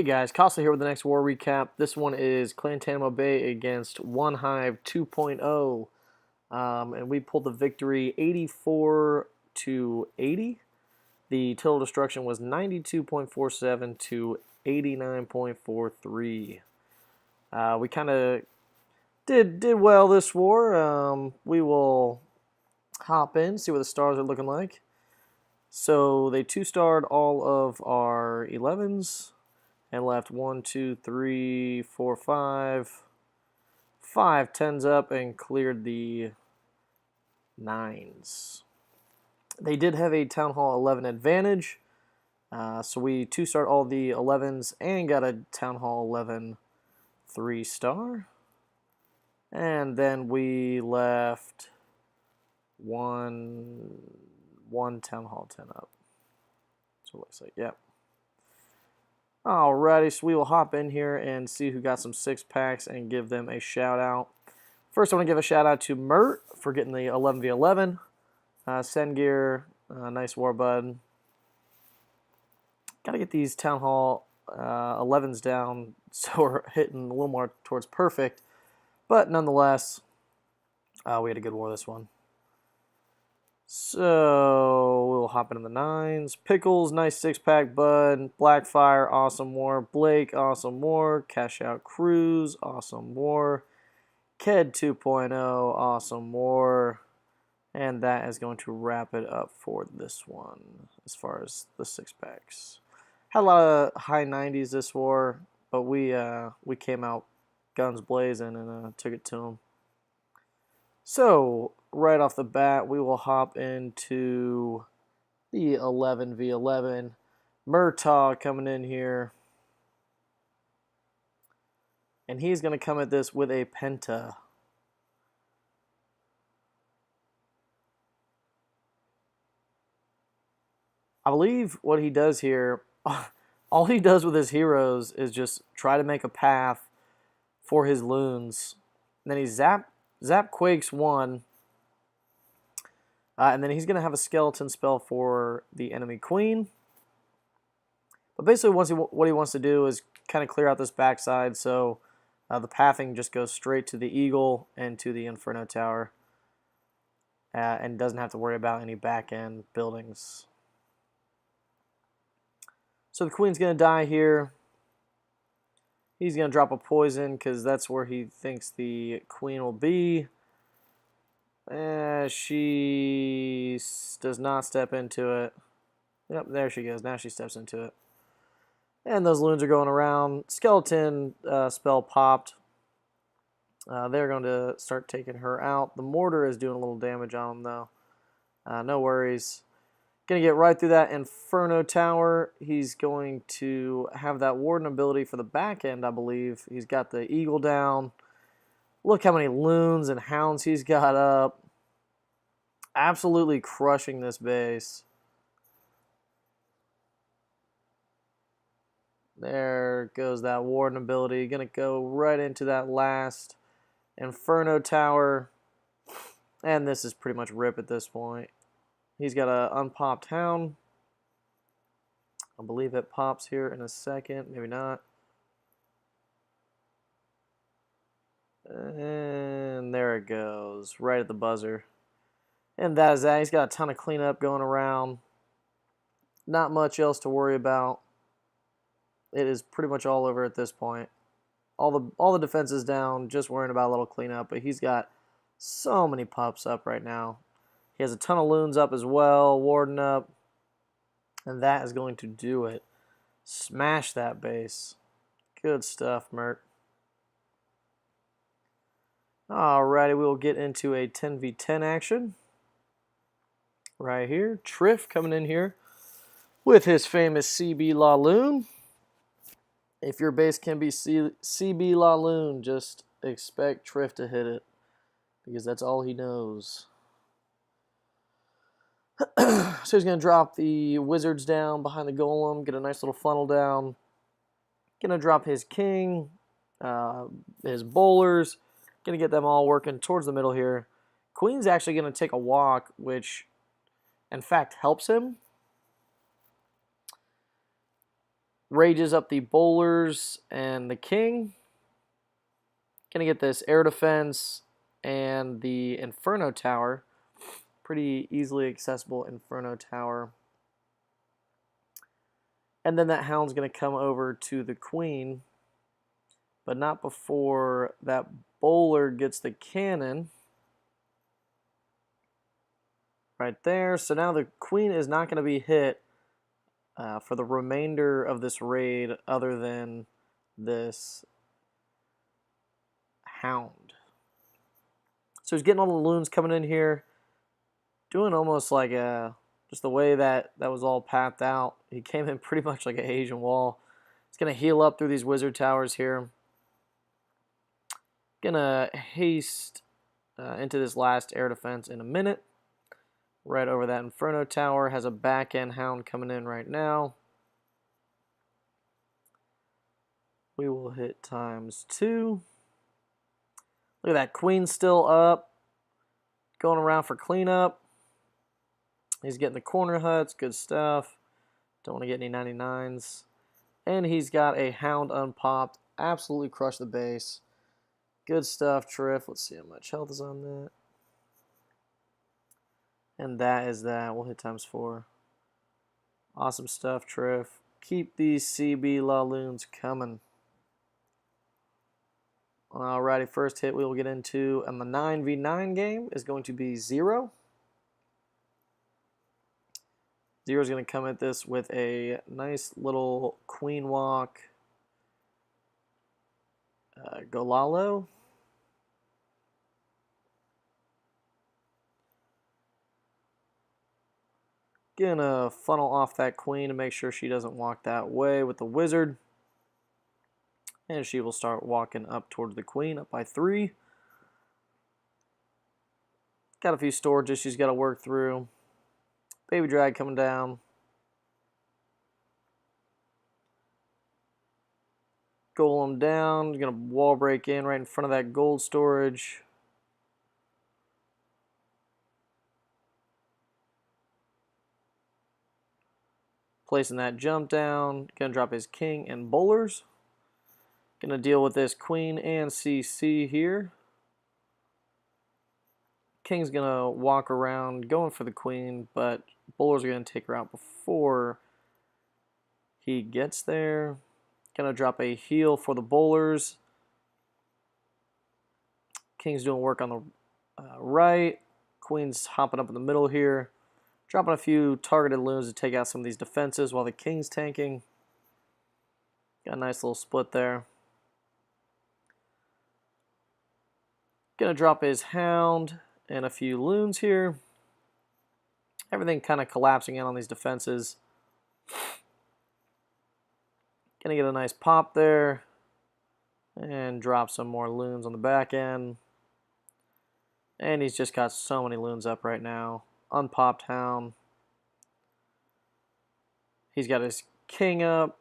Hey guys, Costa here with the next war recap. This one is Clantanemo Bay against Onehive 2.0. And we pulled the victory 84 to 80. The total destruction was 92.47 to 89.43. We kind of did well this war. We will hop in, see what the stars are looking like. So they 2-starred all of our 11s. And left 1, 2, 3, 4, 5. 5 10s up and cleared the 9s. They did have a Town Hall 11 advantage. So we 2-starred all the 11s and got a Town Hall 11 3-star. And then we left one Town Hall 10 up. So it looks like, yeah. Alrighty, so we will hop in here and see who got some 6-packs and give them a shout out. First, I want to give a shout out to Mert for getting the 11v11. Sendgear, nice war bud. Got to get these Town Hall 11s down so we're hitting a little more towards perfect. But nonetheless, we had a good war this one. So we'll hop into the 9s. Pickles, nice 6-pack bud. Blackfire, awesome war. Blake, awesome war. Cash Out Cruise, awesome war. Ked 2.0, awesome war. And that is going to wrap it up for this one as far as the 6-packs. Had a lot of high 90s this war, but we came out guns blazing and took it to them. So right off the bat, we will hop into the 11v11. Murtaugh coming in here. And he's going to come at this with a Penta. I believe what he does here, all he does with his heroes is just try to make a path for his loons. And then he Zap Quakes 1. And then he's going to have a skeleton spell for the enemy queen. But basically what he wants to do is kind of clear out this backside so the pathing just goes straight to the eagle and to the Inferno Tower. And doesn't have to worry about any back-end buildings. So the queen's going to die here. He's going to drop a poison because that's where he thinks the queen will be. She does not step into it. Yep, there she goes. Now she steps into it. And those loons are going around. Skeleton spell popped. They're going to start taking her out. The mortar is doing a little damage on them, though. No worries. Going to get right through that Inferno Tower. He's going to have that Warden ability for the back end, I believe. He's got the Eagle down. Look how many loons and hounds he's got up. Absolutely crushing this base. There goes that Warden ability. Going to go right into that last Inferno Tower. And this is pretty much rip at this point. He's got an unpopped hound. I believe it pops here in a second. Maybe not. And there it goes. Right at the buzzer. And that is that. He's got a ton of cleanup going around. Not much else to worry about. It is pretty much all over at this point. All the defense is down. Just worrying about a little cleanup. But he's got so many pups up right now. He has a ton of loons up as well, Warden up. And that is going to do it. Smash that base. Good stuff, Mert. Alrighty, we will get into a 10v10 action. Right here. Triff coming in here with his famous CB La Loon. If your base can be CB La Loon, just expect Triff to hit it. Because that's all he knows. So he's going to drop the wizards down behind the golem, get a nice little funnel down. Going to drop his king, his bowlers. Going to get them all working towards the middle here. Queen's actually going to take a walk, which in fact helps him. Rages up the bowlers and the king. Gonna get this air defense and the Inferno Tower. Pretty easily accessible Inferno Tower. And then that hound's gonna come over to the queen, but not before that bowler gets the cannon. Right there. So now the queen is not going to be hit for the remainder of this raid other than this hound. So he's getting all the loons coming in here, doing almost like just the way that was all pathed out. He came in pretty much like an Asian wall. He's going to heal up through these wizard towers here. Going to haste into this last air defense in a minute. Right over that Inferno Tower. Has a back-end hound coming in right now. We will hit ×2. Look at that. Queen still up. Going around for cleanup. He's getting the corner huts. Good stuff. Don't want to get any 99s. And he's got a hound unpopped. Absolutely crushed the base. Good stuff, Triff. Let's see how much health is on that. And that is that. We'll hit ×4. Awesome stuff, Triff. Keep these CB Laloons coming. Alrighty, first hit we will get into on the 9v9 game is going to be 0. 0 is going to come at this with a nice little queen walk Golalo. Gonna funnel off that queen to make sure she doesn't walk that way with the wizard. And she will start walking up towards the queen, up by 3. Got a few storages she's got to work through. Baby drag coming down. Golem down. Gonna wall break in right in front of that gold storage. Placing that jump down. Gonna drop his king and bowlers. Gonna deal with this queen and CC here. King's gonna walk around going for the queen, but bowlers are gonna take her out before he gets there. Gonna drop a heal for the bowlers. King's doing work on the right. Queen's hopping up in the middle here. Dropping a few targeted loons to take out some of these defenses while the king's tanking. Got a nice little split there. Gonna drop his hound and a few loons here. Everything kind of collapsing in on these defenses. Gonna get a nice pop there. And drop some more loons on the back end. And he's just got so many loons up right now. Unpopped hound. He's got his king up.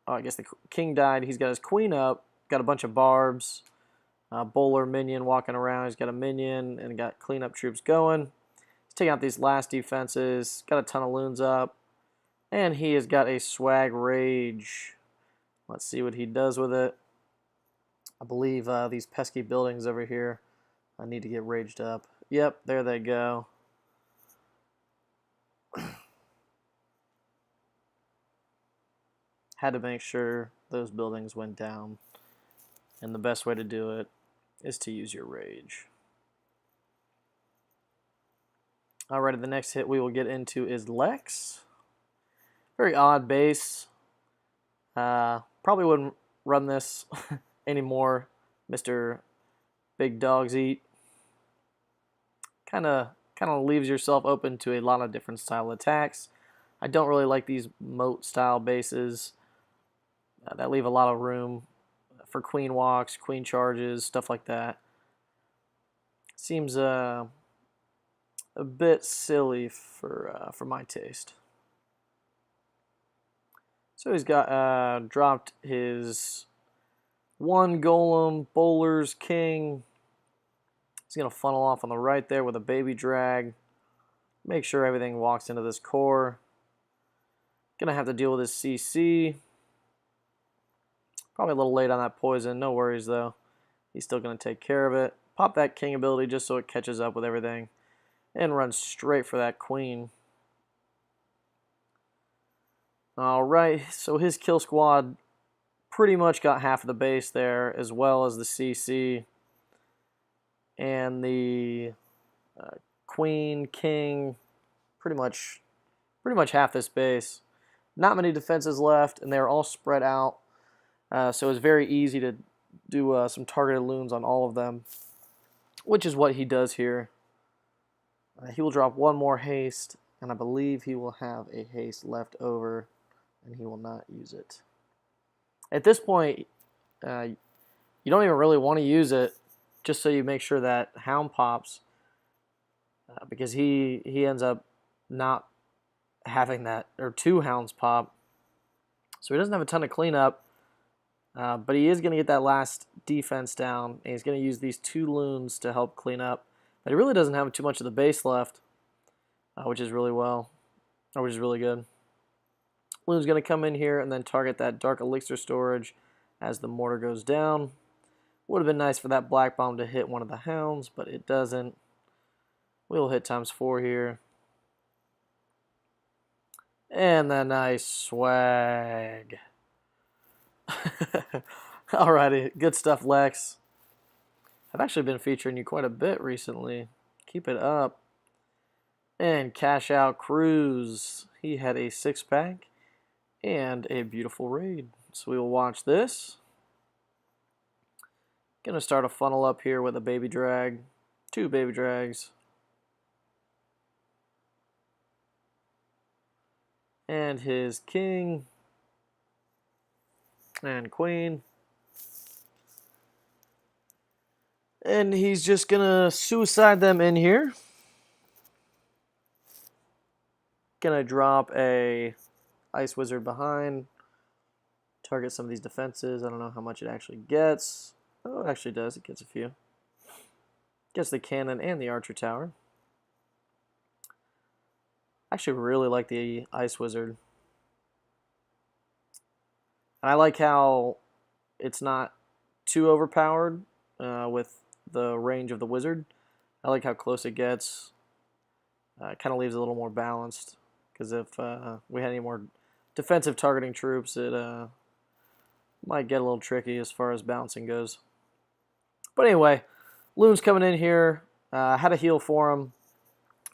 Oh, I guess the king died. He's got his queen up. Got a bunch of barbs. Bowler minion walking around. He's got a minion and got cleanup troops going. He's taking out these last defenses. Got a ton of loons up. And he has got a swag rage. Let's see what he does with it. I believe these pesky buildings over here I need to get raged up. Yep, there they go. Had to make sure those buildings went down. And the best way to do it is to use your rage. Alrighty, the next hit we will get into is Lex. Very odd base. Probably wouldn't run this anymore, Mr. Big Dogs Eat. Kind of leaves yourself open to a lot of different style attacks. I don't really like these moat style bases that leave a lot of room for queen walks, queen charges, stuff like that. Seems a bit silly for my taste. So he's got dropped his one golem, bowlers, king. He's gonna funnel off on the right there with a baby drag. Make sure everything walks into this core. Gonna have to deal with his CC. Probably a little late on that poison. No worries, though. He's still going to take care of it. Pop that king ability just so it catches up with everything. And run straight for that queen. Alright, so his kill squad pretty much got half of the base there, as well as the CC. And the queen, king, pretty much half this base. Not many defenses left, and they're all spread out. So it's very easy to do some targeted loons on all of them, which is what he does here. He will drop one more haste, and I believe he will have a haste left over, and he will not use it. At this point, you don't even really want to use it, just so you make sure that Hound pops, because he ends up not having that, or 2 Hounds pop. So he doesn't have a ton of cleanup, but he is going to get that last defense down, and he's going to use these 2 loons to help clean up. But he really doesn't have too much of the base left, which is really good. Loon's going to come in here and then target that Dark Elixir storage as the mortar goes down. Would have been nice for that Black Bomb to hit one of the Hounds, but it doesn't. We'll hit ×4 here. And the nice swag. Alrighty, good stuff, Lex. I've actually been featuring you quite a bit recently. Keep it up. And cash out Cruz. He had a 6-pack and a beautiful raid. So we will watch this. Gonna start a funnel up here with a baby drag. 2 baby drags. And his king. And queen. And he's just gonna suicide them in here. Gonna drop a Ice Wizard behind. Target some of these defenses. I don't know how much it actually gets. Oh, it actually does. It gets a few. Gets the cannon and the archer tower. I actually really like the Ice Wizard. And I like how it's not too overpowered with the range of the wizard. I like how close it gets. It kind of leaves it a little more balanced. Because if we had any more defensive targeting troops, it might get a little tricky as far as bouncing goes. But anyway, Loon's coming in here. Had a heal for him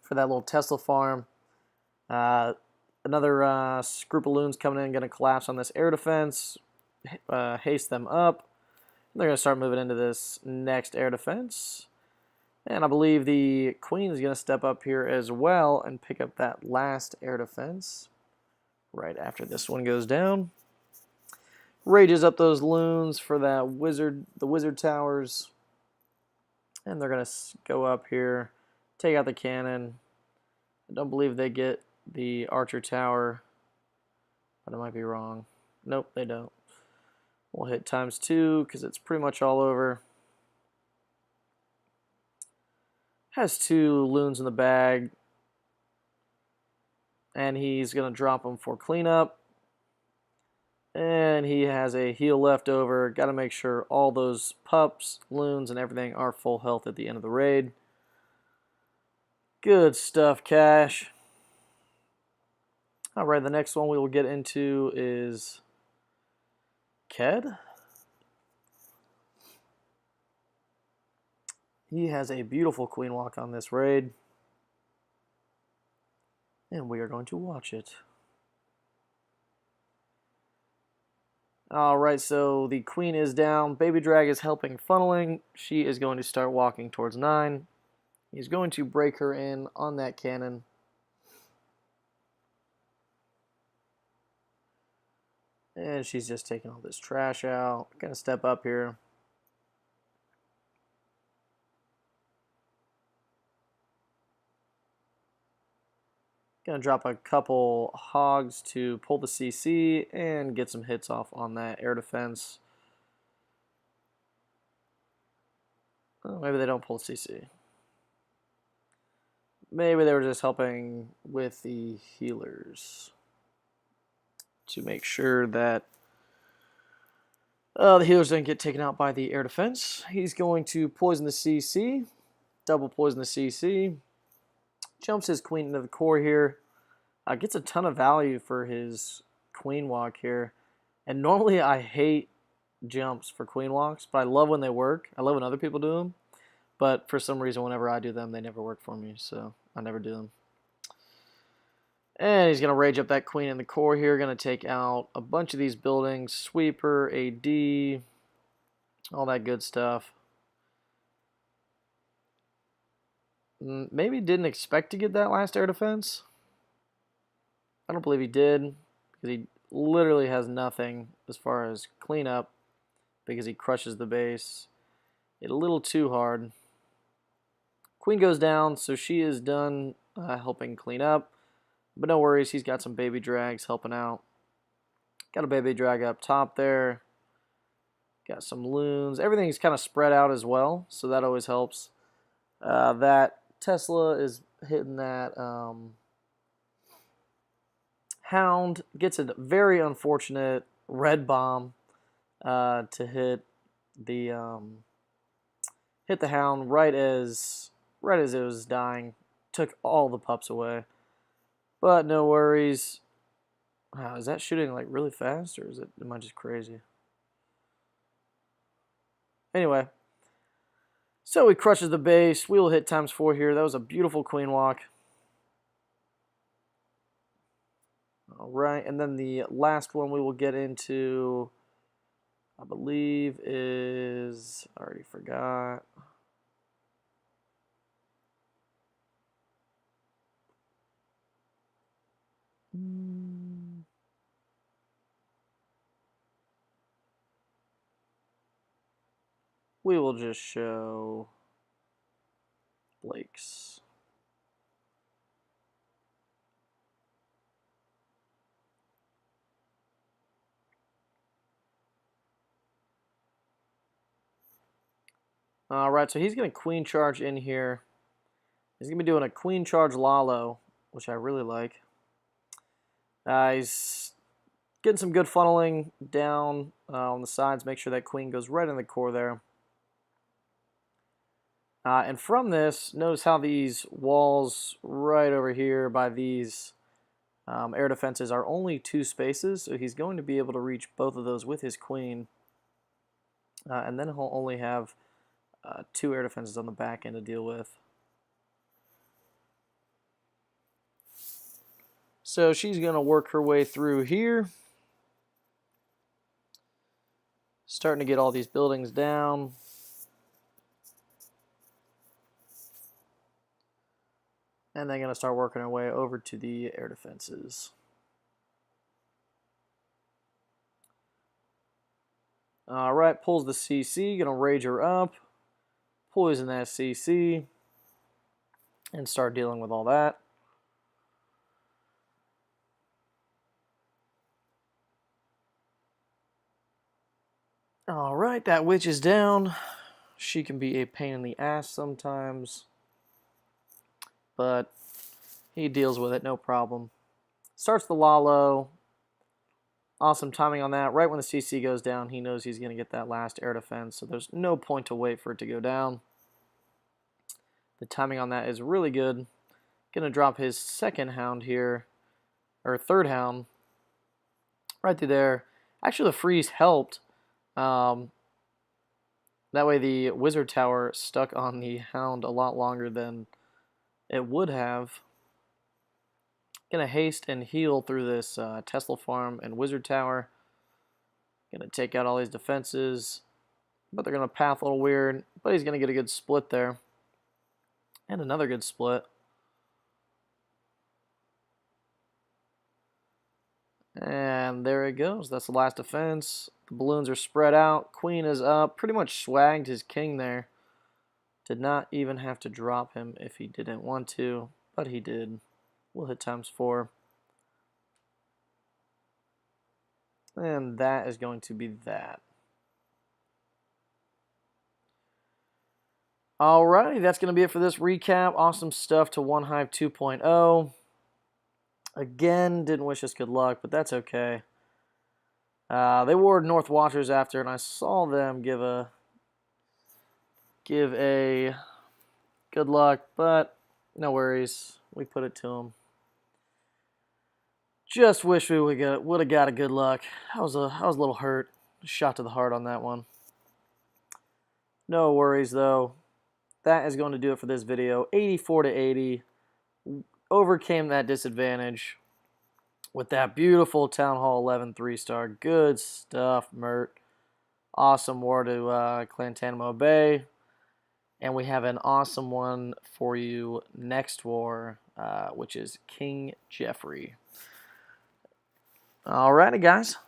for that little Tesla farm. Another group of Loons coming in, going to collapse on this air defense. Haste them up. They're going to start moving into this next air defense. And I believe the Queen is going to step up here as well and pick up that last air defense right after this one goes down. Rages up those Loons for that the wizard towers. And they're going to go up here, take out the cannon. I don't believe they get the archer tower, but I might be wrong. Nope, they don't. We'll hit ×2 because it's pretty much all over. Has 2 Loons in the bag, and he's going to drop them for cleanup. And he has a heal left over. Got to make sure all those pups, Loons, and everything are full health at the end of the raid. Good stuff, Cash. Alright, the next one we will get into is Ked. He has a beautiful queen walk on this raid. And we are going to watch it. Alright, so the queen is down. Baby Drag is helping funneling. She is going to start walking towards 9. He's going to break her in on that cannon. And she's just taking all this trash out. Gonna step up here. Gonna drop a couple hogs to pull the CC and get some hits off on that air defense. Oh, maybe they don't pull CC. Maybe they were just helping with the healers to make sure that The healers didn't get taken out by the air defense. He's going to poison the CC, double poison the CC, jumps his queen into the core here, gets a ton of value for his queen walk here. And normally I hate jumps for queen walks, but I love when they work. I love when other people do them. But for some reason, whenever I do them, they never work for me, so I never do them. And he's going to rage up that queen in the core here. Going to take out a bunch of these buildings. Sweeper, AD, all that good stuff. Maybe didn't expect to get that last air defense. I don't believe he did, because he literally has nothing as far as cleanup, because he crushes the base. A little too hard. Queen goes down, so she is done helping clean up. But no worries, he's got some baby drags helping out. Got a baby drag up top there. Got some loons. Everything's kind of spread out as well, so that always helps. That Tesla is hitting that Hound. Gets a very unfortunate red bomb to hit the Hound right as it was dying. Took all the pups away. But no worries. Wow, is that shooting like really fast, or am I just crazy? Anyway, so he crushes the base. We will hit ×4 here. That was a beautiful queen walk. All right, and then the last one we will get into, I believe, is, I already forgot. We will just show Blake's. All right, so he's going to queen charge in here. He's going to be doing a queen charge Lalo, which I really like. He's getting some good funneling down on the sides. Make sure that queen goes right in the core there. And from this, notice how these walls right over here by these air defenses are only 2 spaces. So he's going to be able to reach both of those with his queen. And then he'll only have 2 air defenses on the back end to deal with. So she's going to work her way through here. Starting to get all these buildings down. And then going to start working our way over to the air defenses. All right, pulls the CC. Going to rage her up. Poison that CC. And start dealing with all that. All right, that witch is down. She can be a pain in the ass sometimes, but he deals with it, no problem. Starts the Lalo. Awesome timing on that. Right when the CC goes down, he knows he's going to get that last air defense, so there's no point to wait for it to go down. The timing on that is really good. Going to drop his second Hound here, or third Hound, right through there. Actually, the freeze helped. That way the wizard tower stuck on the Hound a lot longer than it would have. Gonna haste and heal through this Tesla farm and wizard tower. Gonna take out all these defenses, but they're gonna path a little weird, but he's gonna get a good split there. And another good split. And there it goes. That's the last defense. The balloons are spread out. Queen is up. Pretty much swagged his king there. Did not even have to drop him if he didn't want to, but he did. We'll hit ×4. And that is going to be that. Alrighty, that's going to be it for this recap. Awesome stuff to Onehive 2.0. Again, didn't wish us good luck, but that's okay. They wore North Watchers after, and I saw them give a good luck, but no worries. We put it to them. Just wish we would have got a good luck. I was a little hurt. Shot to the heart on that one. No worries though. That is going to do it for this video. 84 to 80. Overcame that disadvantage with that beautiful Town Hall 11 3-star. Good stuff, Mert. Awesome war to Clantanemo Bay. And we have an awesome one for you next war, which is King Jeffrey. Alrighty, guys.